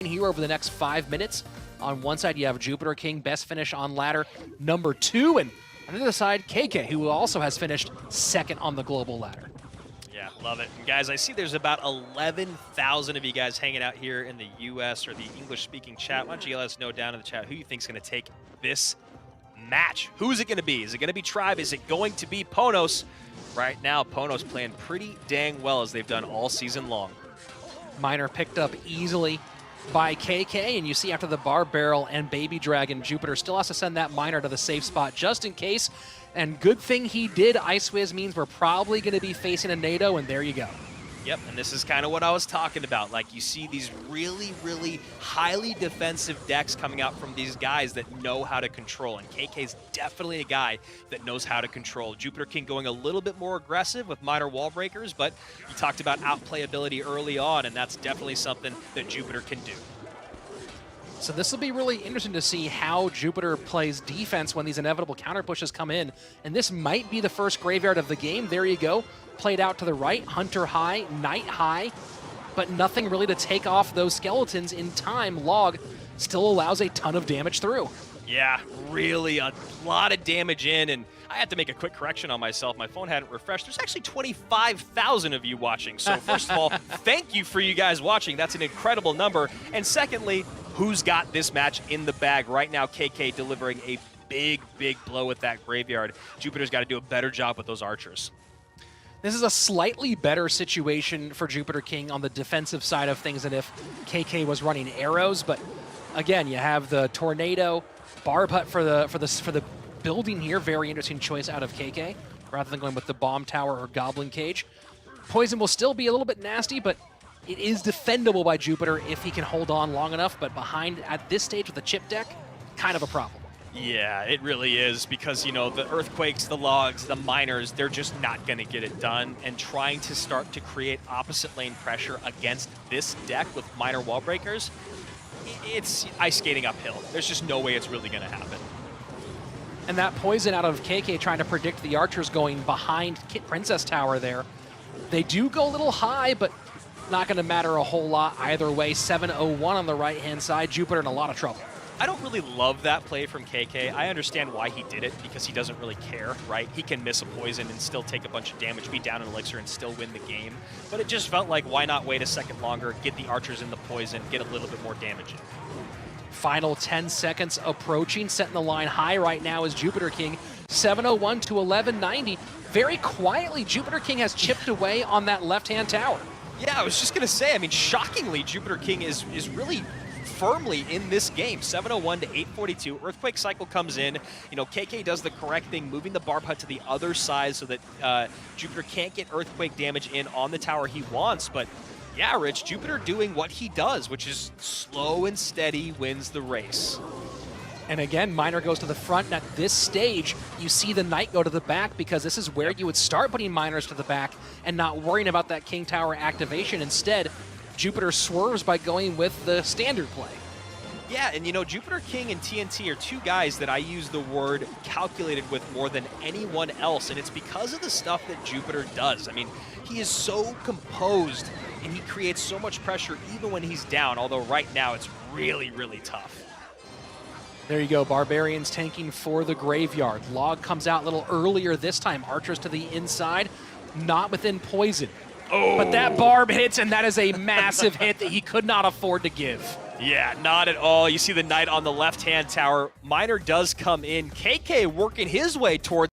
here over the next 5 minutes. On one side, you have JupiterKing, best finish on ladder number 2, and on the other side, KK, who also has finished second on the global ladder. Yeah, love it. And guys, I see there's about 11,000 of you guys hanging out here in the U.S. or the English-speaking chat. Why don't you let us know down in the chat who you think is going to take this match? Who's it going to be? Is it going to be Tribe? Is it going to be Ponos? Right now, Ponos playing pretty dang well as they've done all season long. Miner picked up easily by KK, and you see after the bar barrel and baby dragon, Jupiter still has to send that Miner to the safe spot just in case. And good thing he did. Ice Wiz means we're probably going to be facing a NATO, and there you go. Yep, and this is kind of what I was talking about. Like, you see these really, really highly defensive decks coming out from these guys that know how to control, and KK's definitely a guy that knows how to control. JupiterKing going a little bit more aggressive with minor wall breakers, but you talked about outplayability early on, and that's definitely something that Jupiter can do. So this will be really interesting to see how Jupiter plays defense when these inevitable counter pushes come in. And this might be the first graveyard of the game. There you go. Played out to the right. Hunter high, Knight high, but nothing really to take off those skeletons in time. Log still allows a ton of damage through. Yeah, really a lot of damage in, and I had to make a quick correction on myself. My phone hadn't refreshed. There's actually 25,000 of you watching. So first of all, thank you for you guys watching. That's an incredible number. And secondly, who's got this match in the bag right now? KK delivering a big, big blow with that graveyard. Jupiter's got to do a better job with those archers. This is a slightly better situation for JupiterKing on the defensive side of things than if KK was running arrows. But again, you have the tornado, barb hut for the building here. Very interesting choice out of KK, rather than going with the bomb tower or goblin cage. Poison will still be a little bit nasty, but it is defendable by Jupiter if he can hold on long enough. But behind at this stage with the chip deck, kind of a problem. Yeah, it really is, because, you know, the earthquakes, the logs, the miners, they're just not going to get it done. And trying to start to create opposite lane pressure against this deck with minor wall breakers, it's ice skating uphill. There's just no way it's really going to happen. And that poison out of KK trying to predict the archers going behind Princess Tower there. They do go a little high, but not going to matter a whole lot either way. 7-0-1 on the right-hand side. Jupiter in a lot of trouble. I don't really love that play from KK. I understand why he did it, because he doesn't really care, right? He can miss a poison and still take a bunch of damage, be down an elixir, and still win the game. But it just felt like, why not wait a second longer, get the archers in the poison, get a little bit more damage in. Final 10 seconds approaching. Setting the line high right now is JupiterKing. 701 to 1190. Very quietly, JupiterKing has chipped away on that left-hand tower. Yeah, I was just going to say, I mean, shockingly, JupiterKing is really firmly in this game. 701 to 842. Earthquake cycle comes in. You know, KK does the correct thing, moving the barb hut to the other side so that Jupiter can't get earthquake damage in on the tower he wants. But yeah, Rich, Jupiter doing what he does, which is slow and steady wins the race. And again, Miner goes to the front, and at this stage, you see the Knight go to the back, because this is where you would start putting Miners to the back and not worrying about that King Tower activation. Instead, Jupiter swerves by going with the standard play. Yeah, and you know, JupiterKing and TNT are two guys that I use the word calculated with more than anyone else, and it's because of the stuff that Jupiter does. I mean, he is so composed, and he creates so much pressure even when he's down, although right now it's really, really tough. There you go, Barbarians tanking for the graveyard. Log comes out a little earlier this time. Archers to the inside, not within poison. Oh. But that barb hits, and that is a massive hit that he could not afford to give. Yeah, not at all. You see the Knight on the left-hand tower. Miner does come in. KK working his way towards